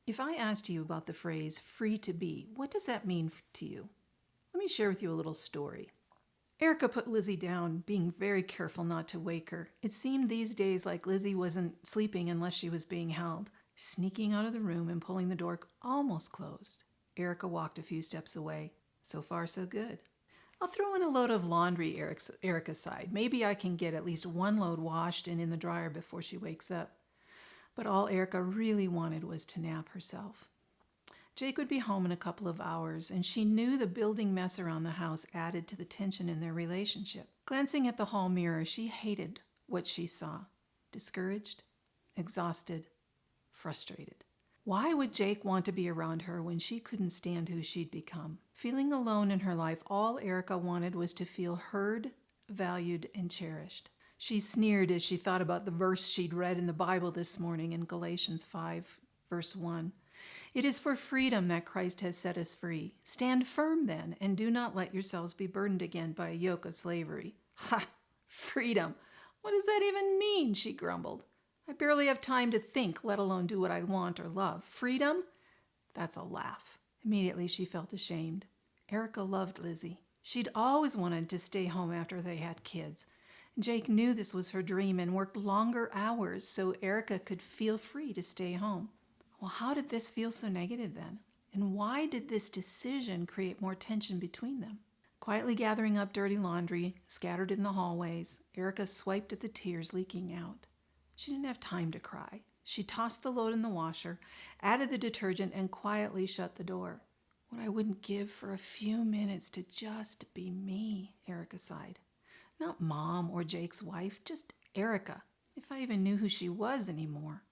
If I asked you about the phrase free to be, what does that mean to you? Let me share with you a little story. Erica put Lizzie down, being very careful not to wake her. It seemed these days like Lizzie wasn't sleeping unless she was being held. Sneaking out of the room and pulling the door almost closed, Erica walked a few steps away. So far, so good. I'll throw in a load of laundry, Erica sighed. Maybe I can get at least one load washed and in the dryer before she wakes up. But all Erica really wanted was to nap herself. Jake would be home in a couple of hours, and she knew the building mess around the house added to the tension in their relationship. Glancing at the hall mirror, she hated what she saw. Discouraged, exhausted, frustrated. Why would Jake want to be around her when she couldn't stand who she'd become? Feeling alone in her life, all Erica wanted was to feel heard, valued, and cherished. She sneered as she thought about the verse she'd read in the Bible this morning in Galatians 5, verse 1. It is for freedom that Christ has set us free. Stand firm then, and do not let yourselves be burdened again by a yoke of slavery. Ha! Freedom! What does that even mean? She grumbled. I barely have time to think, let alone do what I want or love. Freedom? That's a laugh. Immediately she felt ashamed. Erica loved Lizzie. She'd always wanted to stay home after they had kids. Jake knew this was her dream and worked longer hours so Erica could feel free to stay home. Well, how did this feel so negative then? And why did this decision create more tension between them? Quietly gathering up dirty laundry scattered in the hallways, Erica swiped at the tears leaking out. She didn't have time to cry. She tossed the load in the washer, added the detergent, and quietly shut the door. What I wouldn't give for a few minutes to just be me, Erica sighed. Not Mom or Jake's wife, just Erica, if I even knew who she was anymore.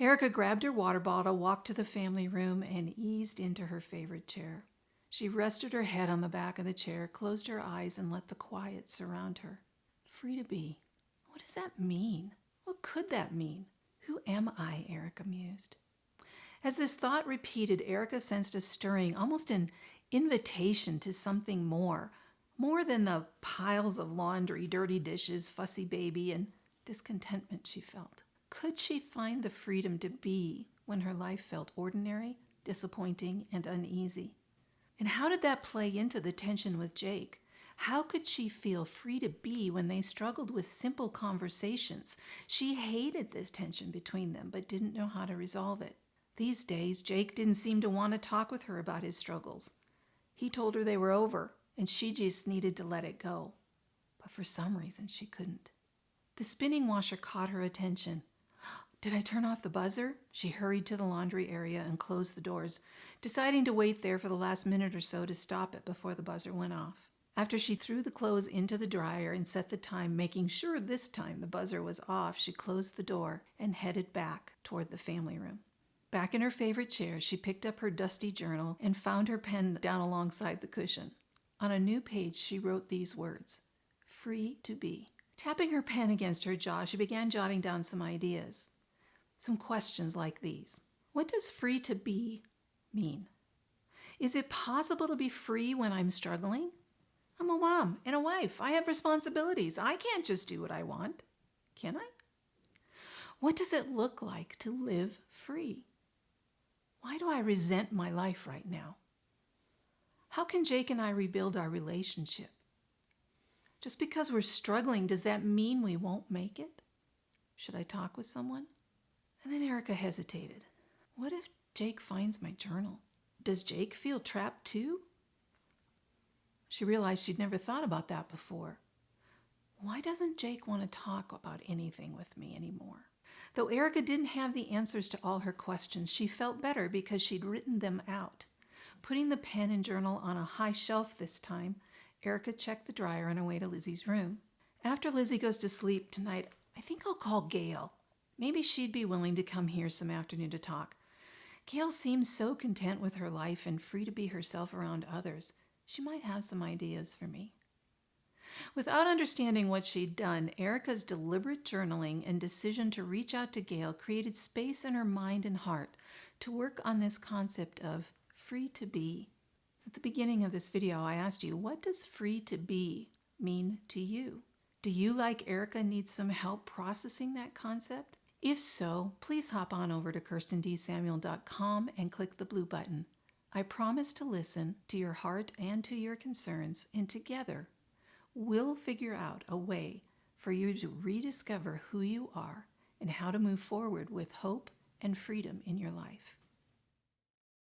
Erica grabbed her water bottle, walked to the family room, and eased into her favorite chair. She rested her head on the back of the chair, closed her eyes, and let the quiet surround her. Free to be. What does that mean? What could that mean? Who am I? Erica mused. As this thought repeated, Erica sensed a stirring, almost an invitation to something more than the piles of laundry, dirty dishes, fussy baby, and discontentment she felt. Could she find the freedom to be when her life felt ordinary, disappointing, and uneasy? And how did that play into the tension with Jake? How could she feel free to be when they struggled with simple conversations? She hated this tension between them, but didn't know how to resolve it. These days, Jake didn't seem to want to talk with her about his struggles. He told her they were over, and she just needed to let it go. But for some reason, she couldn't. The spinning washer caught her attention. Did I turn off the buzzer? She hurried to the laundry area and closed the doors, deciding to wait there for the last minute or so to stop it before the buzzer went off. After she threw the clothes into the dryer and set the time, making sure this time the buzzer was off, she closed the door and headed back toward the family room. Back in her favorite chair, she picked up her dusty journal and found her pen down alongside the cushion. On a new page, she wrote these words, free to be. Tapping her pen against her jaw, she began jotting down some ideas. Some questions like these. What does free to be mean? Is it possible to be free when I'm struggling? I'm a mom and a wife. I have responsibilities. I can't just do what I want. Can I? What does it look like to live free? Why do I resent my life right now? How can Jake and I rebuild our relationship? Just because we're struggling, does that mean we won't make it? Should I talk with someone? And then Erica hesitated. What if Jake finds my journal? Does Jake feel trapped too? She realized she'd never thought about that before. Why doesn't Jake want to talk about anything with me anymore? Though Erica didn't have the answers to all her questions, she felt better because she'd written them out. Putting the pen and journal on a high shelf this time, Erica checked the dryer on her way to Lizzie's room. After Lizzie goes to sleep tonight, I think I'll call Gail. Maybe she'd be willing to come here some afternoon to talk. Gail seems so content with her life and free to be herself around others. She might have some ideas for me. Without understanding what she'd done, Erica's deliberate journaling and decision to reach out to Gail created space in her mind and heart to work on this concept of free to be. At the beginning of this video, I asked you, what does free to be mean to you? Do you, like Erica, need some help processing that concept? If so, please hop on over to KirstenDSamuel.com and click the blue button. I promise to listen to your heart and to your concerns, and together we'll figure out a way for you to rediscover who you are and how to move forward with hope and freedom in your life.